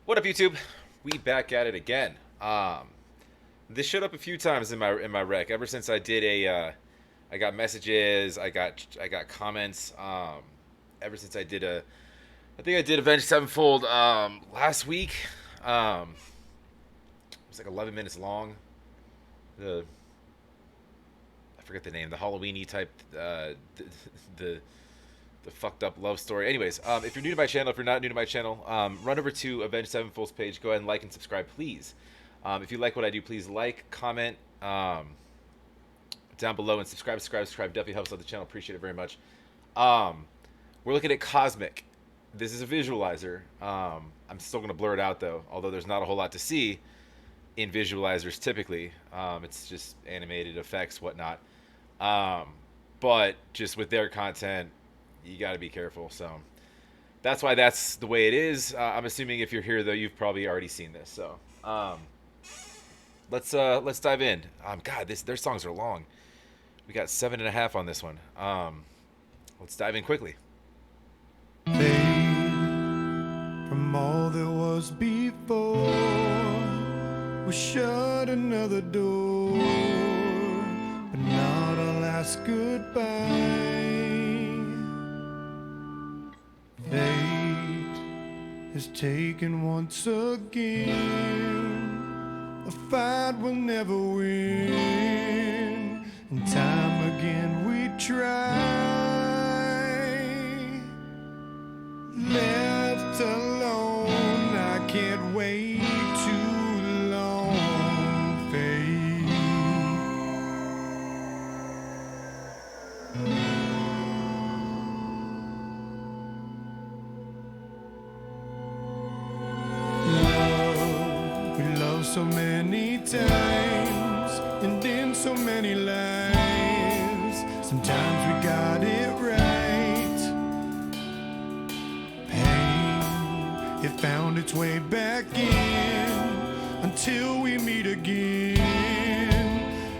What up, YouTube? We back at it again. This showed up a few times in my rec. Ever since I did I got messages, I got comments. Ever since I think I did Avenged Sevenfold last week. It was like 11 minutes long. The I forget the name. The Halloweeny type. The the fucked up love story. Anyways, if you're new to my channel, if you're not new to my channel, run over to Avenged Sevenfold's page. Go ahead and like and subscribe, please. If you like what I do, please like, comment down below, and subscribe. Definitely helps out the channel. Appreciate it very much. Um, we're looking at Cosmic. This is a visualizer. I'm still going to blur it out, though, although there's not a whole lot to see in visualizers typically. It's just animated effects, whatnot. Um, but just with their content, you got to be careful. So that's why that's the way it is. I'm assuming if you're here though, you've probably already seen this. So let's dive in. God, their songs are long. We got 7.5 on this one. Let's dive in quickly. Fade from all that was before. We shut another door, but not a last goodbye. Fate is taken once again. A fight will never win, and time again we try. Left alone, I can't wait too long. Fate. Love, we love so many times and in so many lives. Sometimes we got it right. It found its way back in until we meet again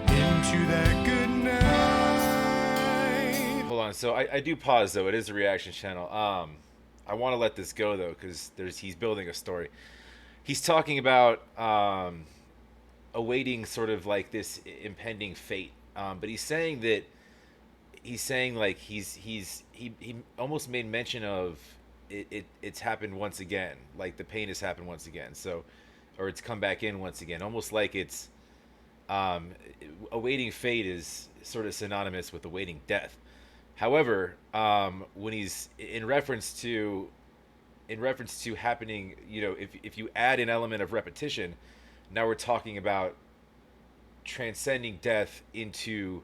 into that good night. Hold on. So I do pause though. It is a reaction channel. I want to let this go though because he's building a story. He's talking about awaiting sort of like this impending fate. But he's saying like he almost made mention of it's happened once again, like the pain has happened once again, so or it's come back in once again, almost like it's awaiting fate is sort of synonymous with awaiting death. However, when he's in reference to happening, if you add an element of repetition, now we're talking about transcending death into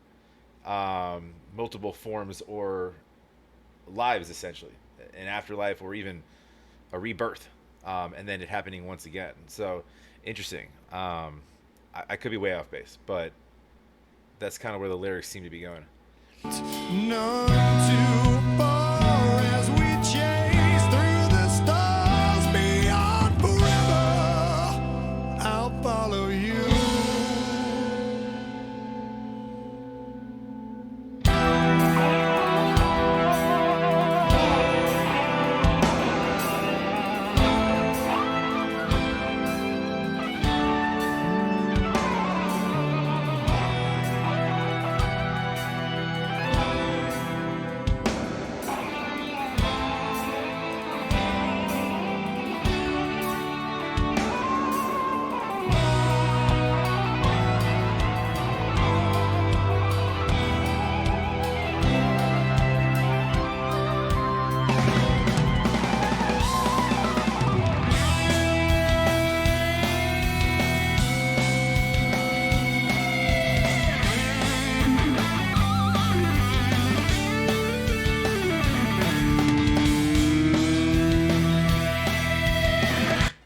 multiple forms or lives, essentially an afterlife or even a rebirth, and then it happening once again. So interesting. I could be way off base, but that's kind of where the lyrics seem to be going. None too far as we chase through the stars beyond forever. I'll follow you.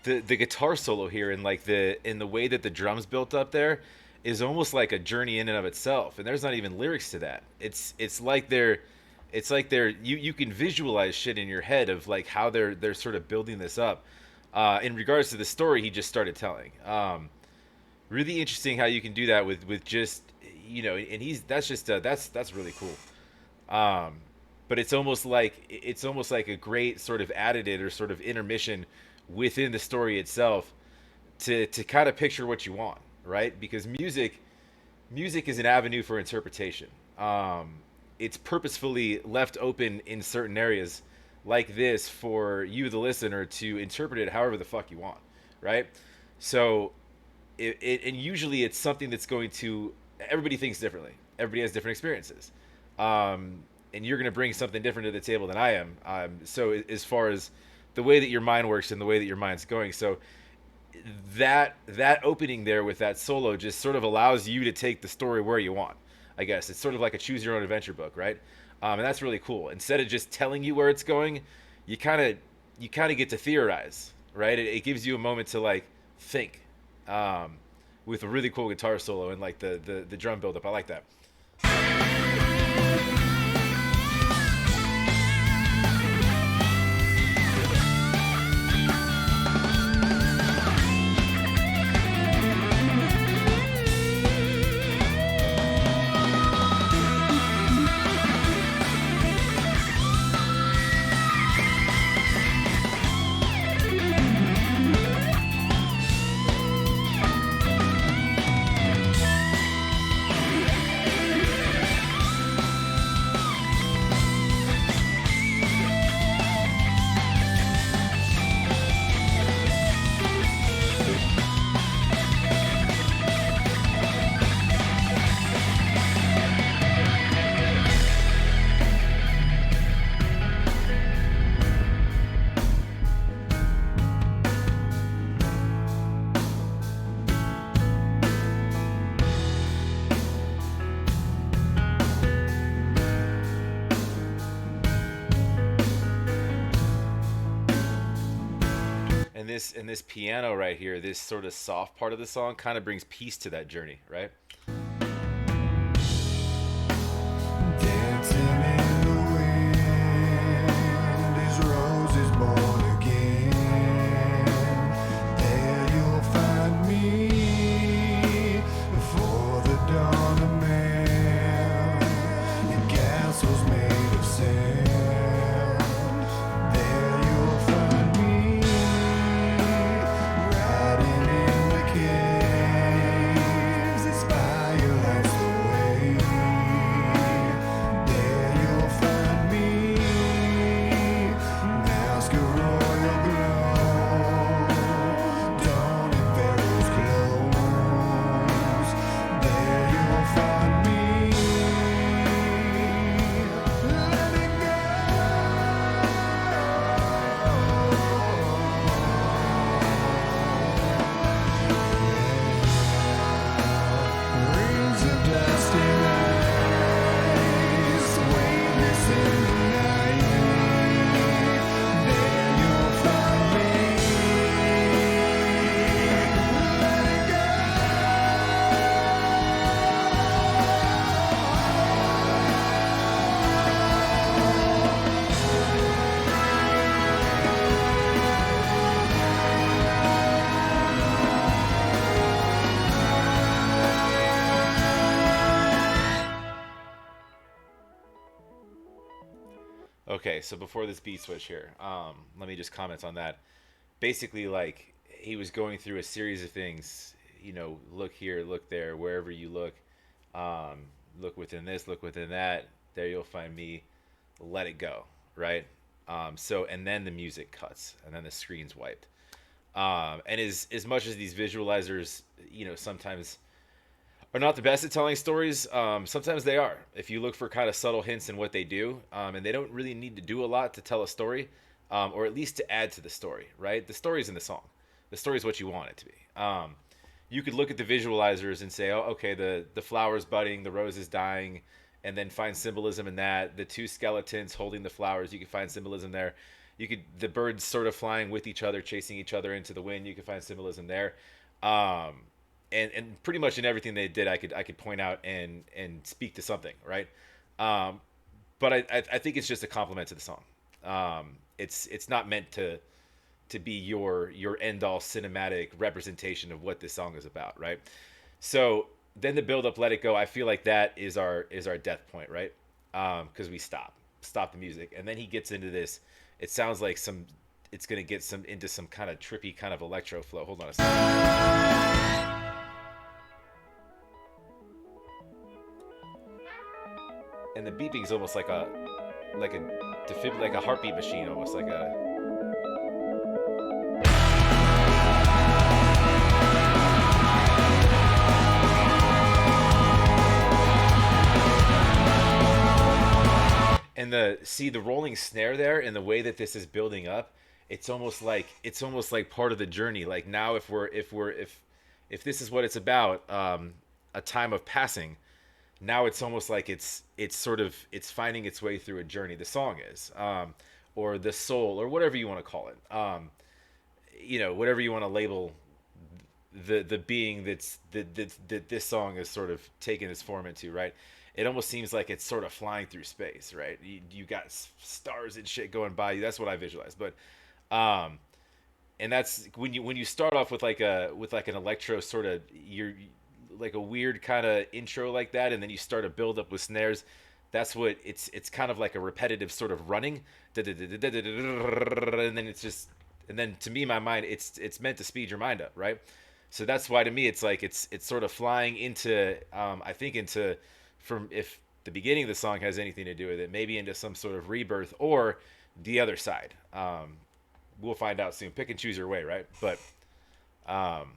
The guitar solo here and like in the way that the drums built up there is almost like a journey in and of itself, and there's not even lyrics to that. It's like they're you can visualize shit in your head of like how they're sort of building this up in regards to the story he just started telling. Really interesting how you can do that with just and he's that's just that's really cool. But it's almost like a great sort of additive or sort of intermission within the story itself to kind of picture what you want, right? Because music is an avenue for interpretation. It's purposefully left open in certain areas like this for you, the listener, to interpret it however the fuck you want, right? So, and usually it's something that's going to, everybody thinks differently. Everybody has different experiences. And you're going to bring something different to the table than I am. So, as far as the way that your mind works and the way that your mind's going. So, that opening there with that solo just sort of allows you to take the story where you want. I guess it's sort of like a choose your own adventure book, right? And that's really cool. Instead of just telling you where it's going, you kind of you kind of get to theorize, right? It gives you a moment to like think, um, with a really cool guitar solo and like the drum buildup. I like that. And this piano right here, this sort of soft part of the song, kind of brings peace to that journey, right? Dancing in the wind, his rose is born again. There you'll find me before the dawn of man. In castles made of sand, there you'll find me riding in the caves. This fire lights the way. There you'll find me, mask of royal glow, dawn in Pharaoh's clothes. There you'll find me, let it go. Rings of dust and ice, weightless in the night. There you'll find me. Let it go. Okay, so before this beat switch here, let me just comment on that. Basically, like he was going through a series of things. Look here, look there, wherever you look. Um, Look within this, look within that. There you'll find me. Let it go, right? So and then the music cuts, and then the screen's wiped. And as much as these visualizers, sometimes are not the best at telling stories. Sometimes they are. If you look for kind of subtle hints in what they do, and they don't really need to do a lot to tell a story, or at least to add to the story, right? The story's in the song. The story is what you want it to be. You could look at the visualizers and say, oh, okay, the flowers budding, the roses dying, and then find symbolism in that. The two skeletons holding the flowers, you could find symbolism there. The birds sort of flying with each other, chasing each other into the wind. You could find symbolism there. Um, and pretty much in everything they did, I could point out and speak to something, right? Um, but I think it's just a compliment to the song. It's not meant to be your end all cinematic representation of what this song is about, right? So then the build up, let it go. I feel like that is our death point, right? Because we stop the music, and then he gets into this. It sounds like some it's gonna get some into some kind of trippy kind of electro flow. Hold on a second. And the beeping is almost like a like a heartbeat machine, almost like a. And the rolling snare there and the way that this is building up, it's almost like part of the journey. Like now, if this is what it's about, a time of passing. Now it's almost like it's sort of it's finding its way through a journey. The song is, or the soul, or whatever you want to call it. Whatever you want to label the being that this song is sort of taken its form into, right? It almost seems like it's sort of flying through space, right? You got stars and shit going by you. That's what I visualize. But um, and that's when you start off with like an electro sort of you're like a weird kind of intro like that, and then you start to build up with snares. That's what it's kind of like a repetitive sort of running, and then it's just and then to me my mind it's meant to speed your mind up, right? So that's why to me it's like it's sort of flying into I think into from if the beginning of the song has anything to do with it, maybe into some sort of rebirth or the other side. We'll find out soon. Pick and choose your way, right? But um,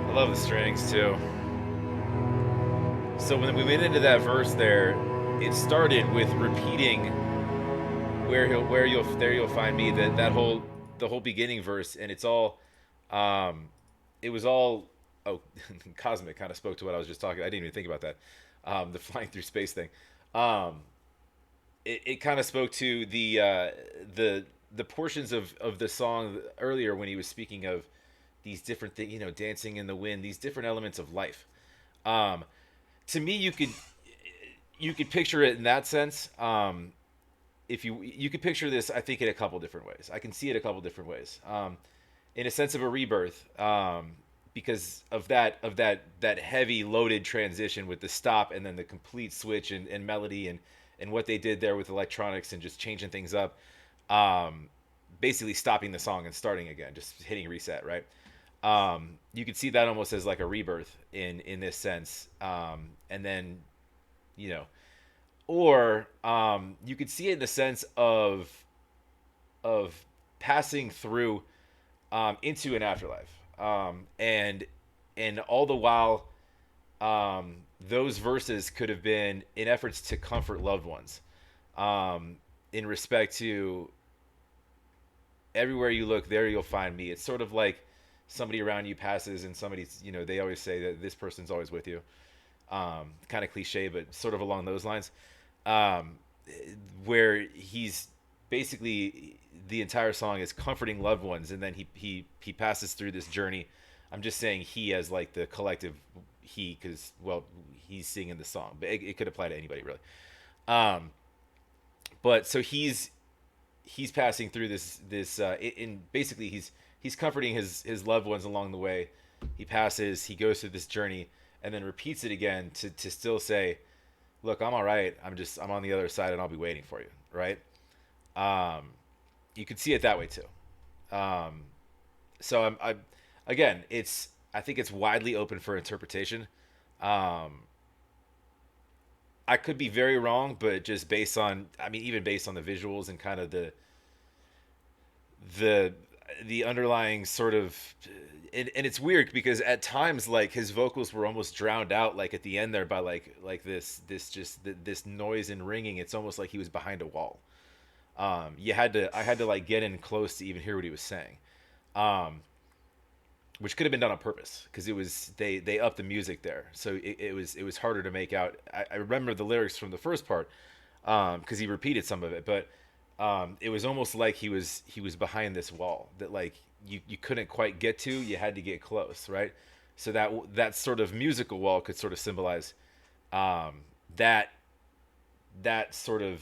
I love the strings too. So when we went into that verse there, it started with repeating where you'll find me that whole the whole beginning verse, and it's all it was all oh cosmic kind of spoke to what I was just talking. I didn't even think about that. The flying through space thing. Um, it kind of spoke to the portions of the song earlier when he was speaking of these different things, dancing in the wind, these different elements of life. Um, to me, you could picture it in that sense. If you could picture this, I think in a couple different ways. I can see it a couple different ways. In a sense of a rebirth, because of that heavy loaded transition with the stop and then the complete switch and melody and what they did there with electronics and just changing things up. Basically stopping the song and starting again, just hitting reset, right? You could see that almost as like a rebirth in this sense. And then, you know, or you could see it in the sense of passing through into an afterlife, and all the while, those verses could have been in efforts to comfort loved ones, in respect to everywhere you look, there you'll find me. It's sort of like somebody around you passes and somebody's, they always say that this person's always with you. Kind of cliche, but sort of along those lines. Um, where he's basically the entire song is comforting loved ones, and then he passes through this journey. I'm just saying he as like the collective he, because well, he's singing the song, but it could apply to anybody really. Um, but so he's passing through this in basically he's comforting his loved ones along the way. He passes, he goes through this journey, and then repeats it again to still say, look, I'm all right. I'm on the other side, and I'll be waiting for you, right? Um, you could see it that way too. Um, so I again, I think it's widely open for interpretation. Um, I could be very wrong, but just based on, I mean, even based on the visuals and kind of the the underlying sort of, and it's weird because at times like his vocals were almost drowned out like at the end there by like this noise and ringing. It's almost like he was behind a wall. You had to I had to like get in close to even hear what he was saying. Um, which could have been done on purpose because it was they upped the music there, so it was harder to make out. I remember the lyrics from the first part because he repeated some of it, but it was almost like he was behind this wall that like you couldn't quite get to. You had to get close, right? So that sort of musical wall could sort of symbolize um, that that sort of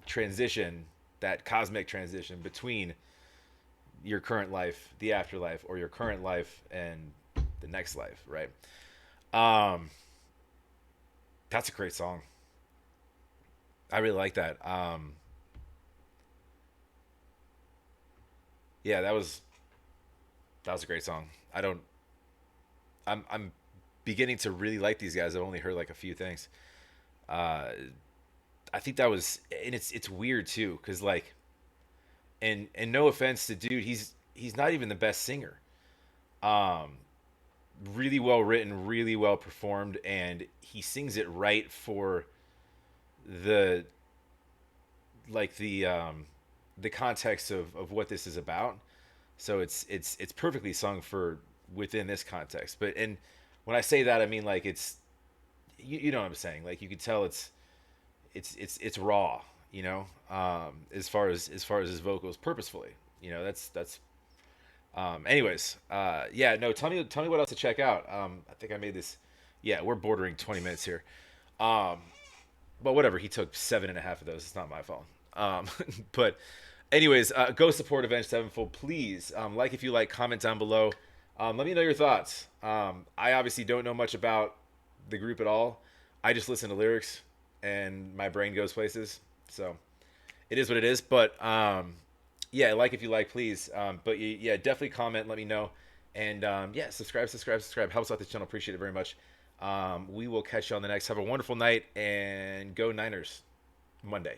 transition, that cosmic transition between your current life, the afterlife, or your current life and the next life, right? Um, that's a great song. I really like that. Yeah, that was a great song. I'm beginning to really like these guys. I've only heard like a few things. Uh, I think that was, and it's weird too, cause like, and no offense to dude, he's not even the best singer. Um, really well written, really well performed, and he sings it right for the like the context of what this is about. So it's perfectly sung for within this context. But and when I say that, I mean like you know what I'm saying. Like you could tell it's raw. As far as his vocals purposefully. That's anyways, yeah, no, tell me what else to check out. I think I made this. Yeah, we're bordering 20 minutes here. Um, but whatever. He took 7.5 of those. It's not my fault. But anyways, go support Avenged Sevenfold, please. Like if you like, comment down below. Let me know your thoughts. I obviously don't know much about the group at all. I just listen to lyrics, and my brain goes places. So it is what it is. But yeah, like if you like, please. But yeah, definitely comment. Let me know. And yeah, subscribe. Helps out the channel. Appreciate it very much. We will catch you on the next. Have a wonderful night and go Niners Monday.